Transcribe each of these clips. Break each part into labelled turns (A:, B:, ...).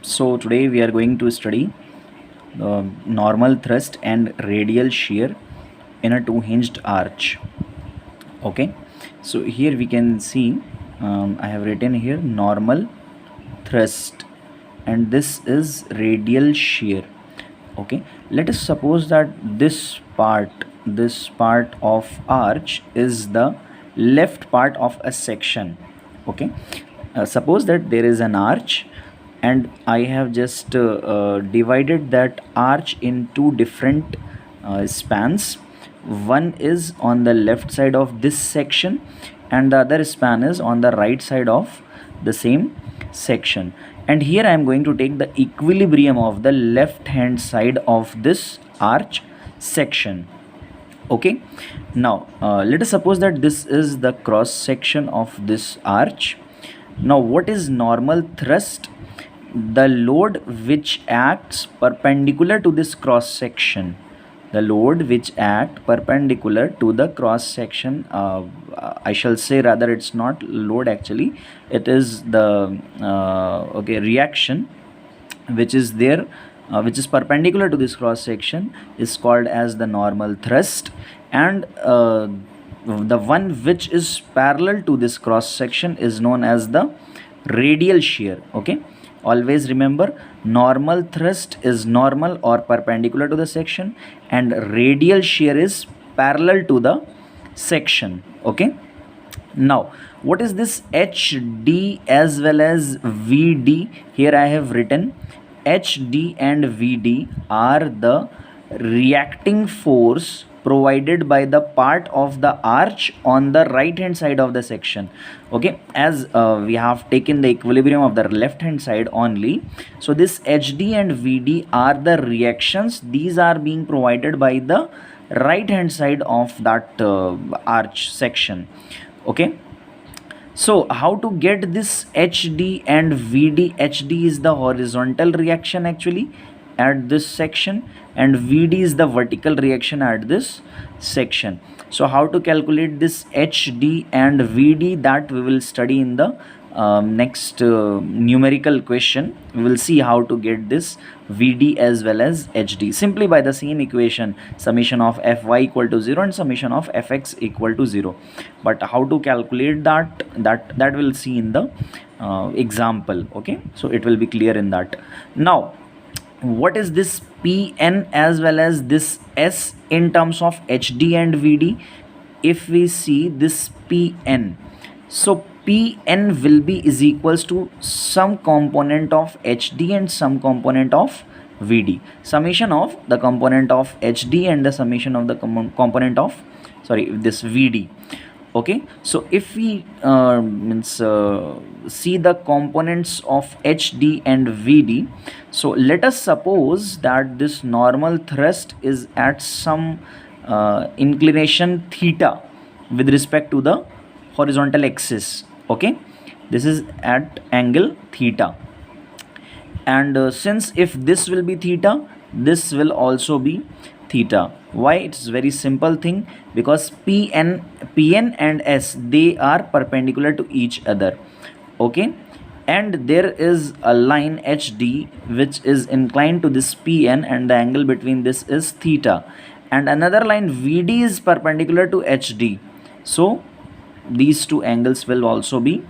A: So today we are going to study normal thrust and radial shear in a two-hinged arch. Okay, so here we can see I have written here normal thrust and this is radial shear. Okay, let us suppose that this part of arch is the left part of a section. Okay, suppose that there is an arch and I have just divided that arch in two different spans. One is on the left side of this section and the other span is on the right side of the same section, and here I am going to take the equilibrium of the left hand side of this arch section. Okay, now let us suppose that this is the cross section of this arch. Now what is normal thrust? The load which acts perpendicular to this cross section, the load which act perpendicular to the cross section, I shall say, rather it's not load actually, it is the reaction which is there, which is perpendicular to this cross section, is called as the normal thrust, and the one which is parallel to this cross section is known as the radial shear. Okay, always remember, normal thrust is normal or perpendicular to the section and radial shear is parallel to the section. Okay, now what is this HD as well as VD? Here I have written HD and VD are the reacting force provided by the part of the arch on the right hand side of the section. Okay, as we have taken the equilibrium of the left hand side only, so this HD and VD are the reactions. These are being provided by the right hand side of that arch section. Okay, so how to get this HD and VD? HD is the horizontal reaction actually at this section and VD is the vertical reaction at this section. So how to calculate this HD and VD, that we will study in the next numerical question. We will see how to get this VD as well as HD simply by the same equation, summation of Fy equal to 0 and summation of Fx equal to 0. But how to calculate that we'll see in the example. Okay, so it will be clear in that. Now what is this Pn as well as this S in terms of HD and VD? If we see this Pn, so Pn will be is equals to some component of HD and some component of VD, summation of the component of HD and the summation of the component of this VD. Okay, so if we see the components of HD and VD, so let us suppose that this normal thrust is at some inclination theta with respect to the horizontal axis. Okay, this is at angle theta, and since if this will be theta, this will also be theta. Why? It's very simple thing, because Pn and S, they are perpendicular to each other. Okay, and there is a line HD which is inclined to this Pn and the angle between this is theta, and another line VD is perpendicular to HD, so these two angles will also be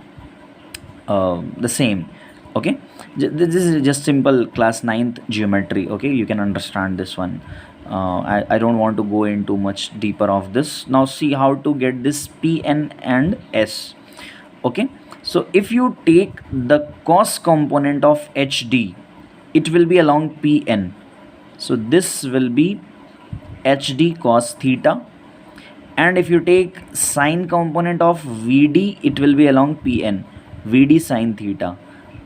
A: the same. Okay, this is just simple class 9th geometry. Okay, you can understand this one. I don't want to go into much deeper of this. Now see how to get this Pn and S. Okay, so if you take the cos component of HD, it will be along Pn, so this will be HD cos theta, and if you take sine component of VD, it will be along Pn, VD sine theta,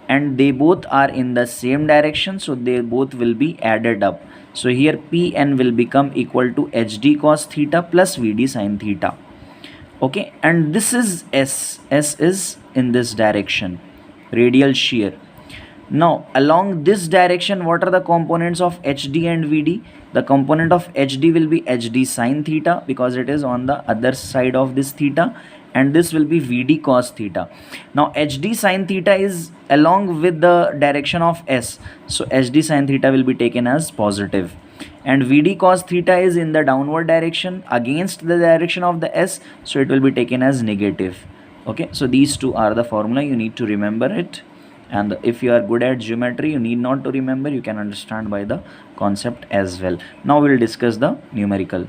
A: and they both are in the same direction, so they both will be added up. So here Pn will become equal to HD cos theta plus VD sine theta. Okay, and this is S. S is in this direction, radial shear. Now along this direction, what are the components of HD and VD? The component of HD will be HD sine theta because it is on the other side of this theta, and this will be VD cos theta. Now HD sin theta is along with the direction of S, so HD sin theta will be taken as positive, and VD cos theta is in the downward direction against the direction of the S, so it will be taken as negative. Okay, so these two are the formula, you need to remember it, and if you are good at geometry you need not to remember, you can understand by the concept as well. Now we will discuss the numerical